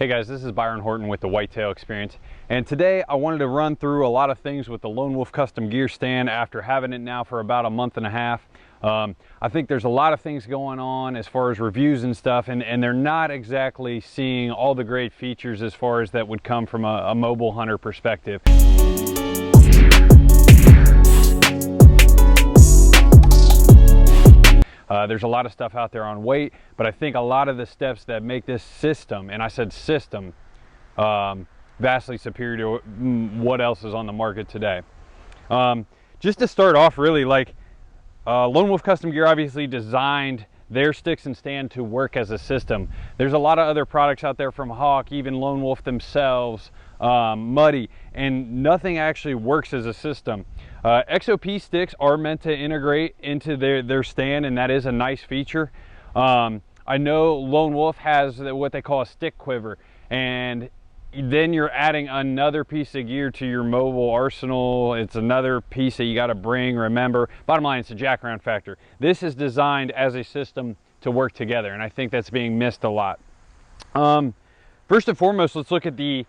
Hey guys, this is Byron Horton with the Whitetail Experience, and today I wanted to run through a lot of things with the Lone Wolf Custom Gear stand after having it now for about a month and a half. I think there's a lot of things going on as far as reviews and stuff, and they're not exactly seeing all the great features as far as that would come from a mobile hunter perspective. There's a lot of stuff out there on weight, but I think a lot of the steps that make this system, and I said system, vastly superior to what else is on the market today. Just to start off, really, like Lone Wolf Custom Gear obviously designed their sticks and stand to work as a system. There's a lot of other products out there from Hawk, even Lone Wolf themselves, Muddy, and nothing actually works as a system. XOP sticks are meant to integrate into their stand, and that is a nice feature. I know Lone Wolf has what they call a stick quiver, and then you're adding another piece of gear to your mobile arsenal. It's another piece that you got to bring. Remember, bottom line, it's a jack around factor. This is designed as a system to work together, and I think that's being missed a lot. First and foremost, let's look at the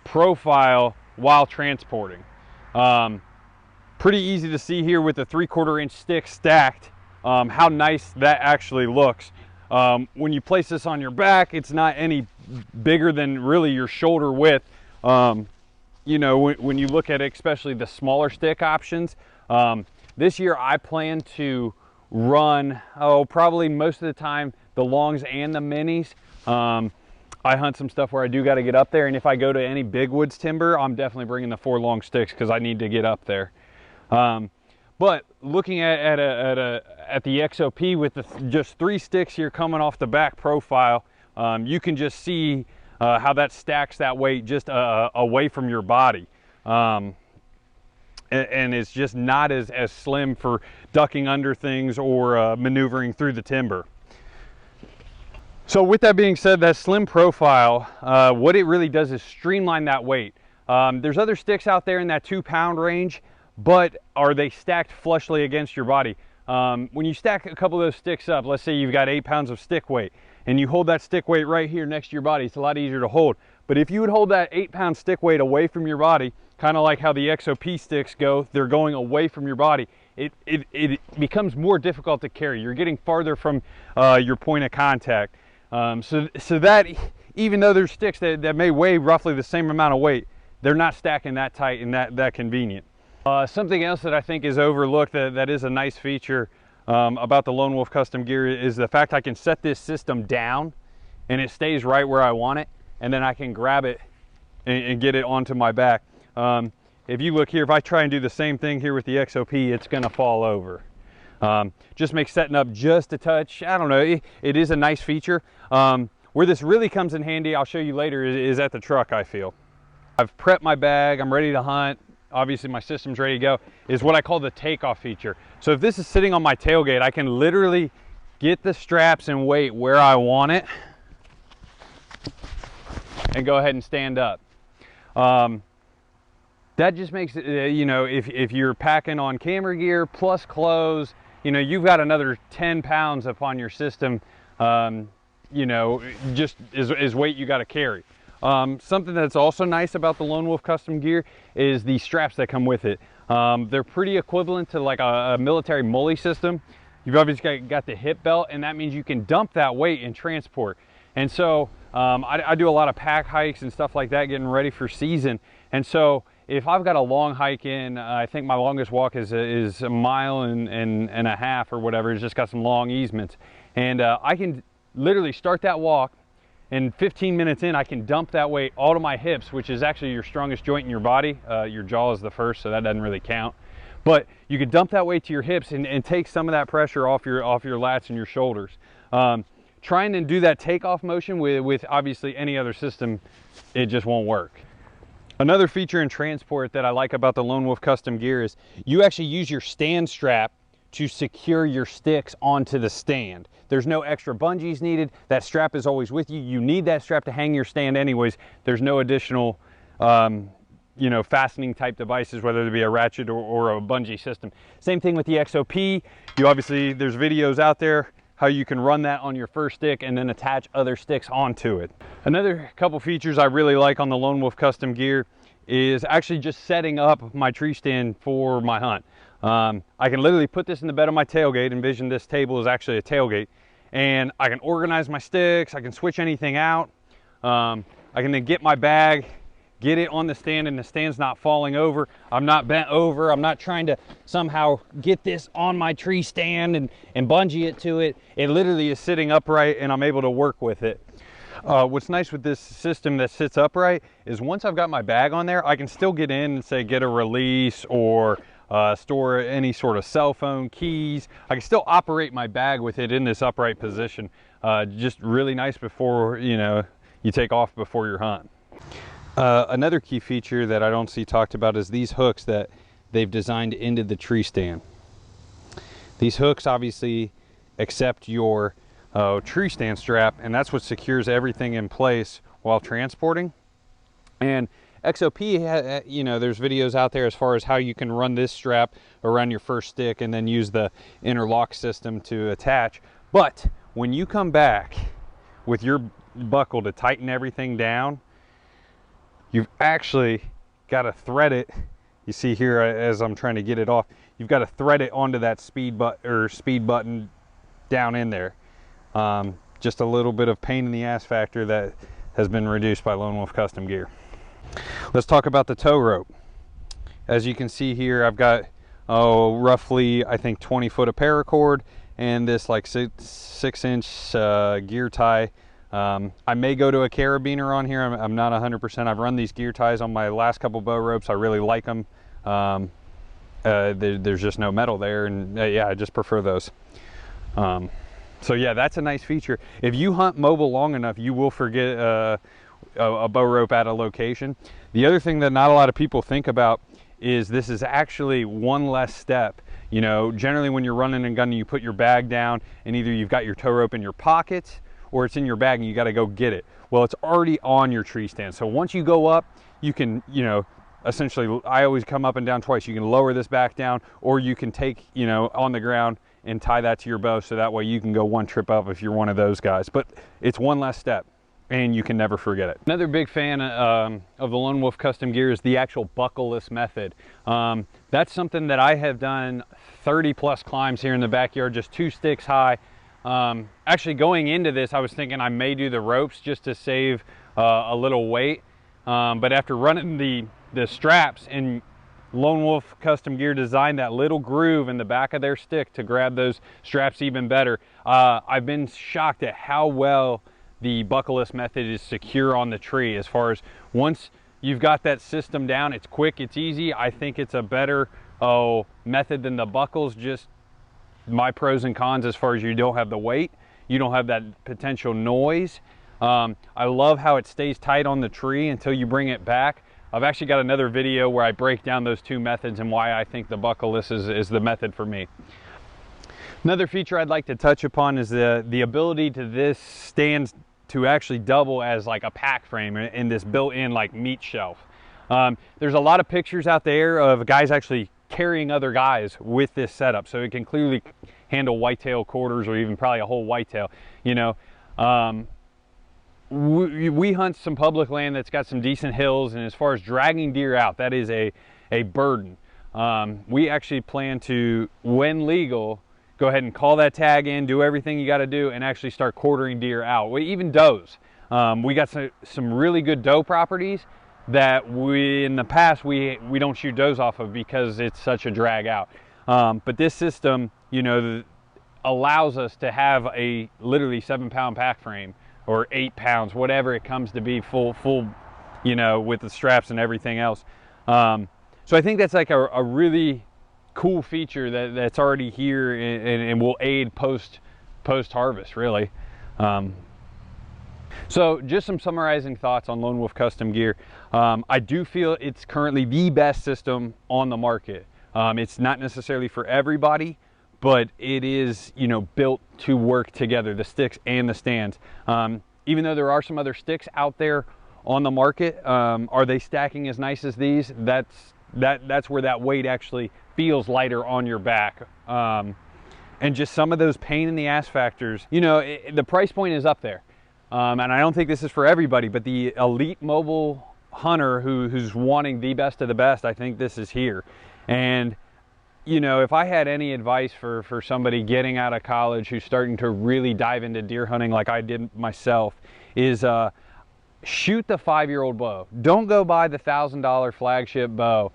profile while transporting. Pretty easy to see here with the 3/4 inch stick stacked how nice that actually looks. When you place this on your back, it's not any bigger than really your shoulder width. You know, when you look at it, especially the smaller stick options, this year I plan to run, probably most of the time, the longs and the minis. I hunt some stuff where I do got to get up there, and if I go to any big woods timber, I'm definitely bringing the 4 long sticks because I need to get up there. But looking at the XOP with just 3 sticks here coming off the back profile, you can just see how that stacks that weight just away from your body. And it's just not as slim for ducking under things or maneuvering through the timber. So with that being said, that slim profile, what it really does is streamline that weight. There's other sticks out there in that 2-pound range, but are they stacked flushly against your body? When you stack a couple of those sticks up, let's say you've got 8 pounds of stick weight, and you hold that stick weight right here next to your body, it's a lot easier to hold. But if you would hold that 8-pound stick weight away from your body, kind of like how the XOP sticks go, they're going away from your body, it becomes more difficult to carry. You're getting farther from your point of contact. So that, even though there's sticks that may weigh roughly the same amount of weight, they're not stacking that tight and that convenient. Something else that I think is overlooked that is a nice feature about the Lone Wolf Custom Gear is the fact I can set this system down and it stays right where I want it, and then I can grab it and get it onto my back. If you look here, if I try and do the same thing here with the XOP, it's gonna fall over. Just makes setting up just a touch, I don't know, it is a nice feature. Where this really comes in handy, I'll show you later, is at the truck, I feel. I've prepped my bag, I'm ready to hunt. Obviously my system's ready to go, is what I call the takeoff feature. So if this is sitting on my tailgate, I can literally get the straps and weight where I want it and go ahead and stand up. That just makes it, you know, if you're packing on camera gear plus clothes, you know, you've got another 10 pounds upon your system, you know, just is weight you got to carry. Something that's also nice about the Lone Wolf Custom Gear is the straps that come with it. They're pretty equivalent to like a military mully system. You've obviously got the hip belt, and that means you can dump that weight in transport. And so I do a lot of pack hikes and stuff like that, getting ready for season. And so if I've got a long hike in, I think my longest walk is a mile and a half or whatever. It's just got some long easements. And I can literally start that walk, and 15 minutes in, I can dump that weight all to my hips, which is actually your strongest joint in your body. Your jaw is the first, so that doesn't really count. But you can dump that weight to your hips and take some of that pressure off your lats and your shoulders. Trying to do that takeoff motion with obviously any other system, it just won't work. Another feature in transport that I like about the Lone Wolf Custom Gear is you actually use your stand strap to secure your sticks onto the stand. There's no extra bungees needed. That strap is always with you. You need that strap to hang your stand anyways. There's no additional you know, fastening type devices, whether it be a ratchet or a bungee system. Same thing with the XOP. You obviously, there's videos out there how you can run that on your first stick and then attach other sticks onto it. Another couple features I really like on the Lone Wolf custom gear is actually just setting up my tree stand for my hunt. I can literally put this in the bed of my tailgate. Envision this table is actually a tailgate, and I can organize my sticks, I can switch anything out. I can then get my bag, get it on the stand, and the stand's not falling over. I'm not bent over. I'm not trying to somehow get this on my tree stand and bungee it to it. It literally is sitting upright, and I'm able to work with it. What's nice with this system that sits upright is once I've got my bag on there, I can still get in and say get a release or store any sort of cell phone, keys. I can still operate my bag with it in this upright position. Just really nice before, you know, you take off before your hunt. Another key feature that I don't see talked about is these hooks that they've designed into the tree stand. These hooks obviously accept your tree stand strap, and that's what secures everything in place while transporting. And XOP, you know, there's videos out there as far as how you can run this strap around your first stick and then use the interlock system to attach. But when you come back with your buckle to tighten everything down, you've actually got to thread it. You see here as I'm trying to get it off, you've got to thread it onto that speed button down in there. Just a little bit of pain in the ass factor that has been reduced by Lone Wolf custom gear. Let's talk about the tow rope. As you can see here, I've got roughly, I think, 20 foot of paracord and this like 6-inch gear tie. I may go to a carabiner on here. I'm not 100%. I've run these gear ties on my last couple bow ropes. I really like them. There's just no metal there, and yeah, I just prefer those. So yeah, that's a nice feature. If you hunt mobile long enough, you will forget a bow rope at a location. The other thing that not a lot of people think about is this is actually one less step. You know, generally when you're running and gunning, you put your bag down and either you've got your tow rope in your pocket or it's in your bag and you got to go get it. Well, it's already on your tree stand. So once you go up, you can, you know, essentially, I always come up and down twice. You can lower this back down, or you can take, you know, on the ground and tie that to your bow, so that way you can go one trip up if you're one of those guys. But it's one less step, and you can never forget it. Another big fan of the Lone Wolf custom gear is the actual buckleless method. That's something that I have done 30 plus climbs here in the backyard, just 2 sticks high. Actually going into this, I was thinking I may do the ropes just to save a little weight. But after running the straps, and Lone Wolf custom gear designed that little groove in the back of their stick to grab those straps even better. I've been shocked at how well the buckleless method is secure on the tree. As far as once you've got that system down, it's quick, it's easy. I think it's a better method than the buckles. Just my pros and cons as far as you don't have the weight, you don't have that potential noise. I love how it stays tight on the tree until you bring it back. I've actually got another video where I break down those 2 methods and why I think the buckleless is the method for me. Another feature I'd like to touch upon is the ability to this stand to actually double as like a pack frame in this built-in like meat shelf. There's a lot of pictures out there of guys actually carrying other guys with this setup, so it can clearly handle whitetail quarters or even probably a whole whitetail, you know. We hunt some public land that's got some decent hills, and as far as dragging deer out, that is a burden. We actually plan to, when legal, go ahead and call that tag in, do everything you got to do, and actually start quartering deer out. Even does. We got some really good doe properties that in the past we don't shoot does off of because it's such a drag out. But this system, you know, allows us to have a literally 7-pound pack frame, or 8 pounds, whatever it comes to be, full, you know, with the straps and everything else. So I think that's like a really cool feature that's already here and will aid post harvest, really. So just some summarizing thoughts on Lone Wolf custom gear. I do feel it's currently the best system on the market. It's not necessarily for everybody, but it is, you know, built to work together, the sticks and the stands. Even though there are some other sticks out there on the market, are they stacking as nice as these? That's where that weight actually feels lighter on your back. and just some of those pain in the ass factors. You know, the price point is up there. And I don't think this is for everybody, but the elite mobile hunter who's wanting the best of the best, I think this is here. And you know, if I had any advice for somebody getting out of college who's starting to really dive into deer hunting like I did myself, is shoot the 5-year-old bow. Don't go buy the $1,000 flagship bow.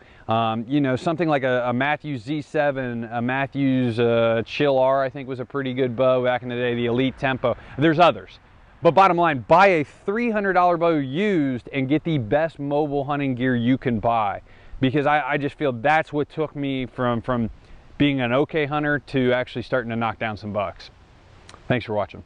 You know, something like a Matthews Z7, a Matthews Chill R, I think was a pretty good bow back in the day, the Elite Tempo. There's others. But bottom line, buy a $300 bow used and get the best mobile hunting gear you can buy. Because I just feel that's what took me from being an okay hunter to actually starting to knock down some bucks. Thanks for watching.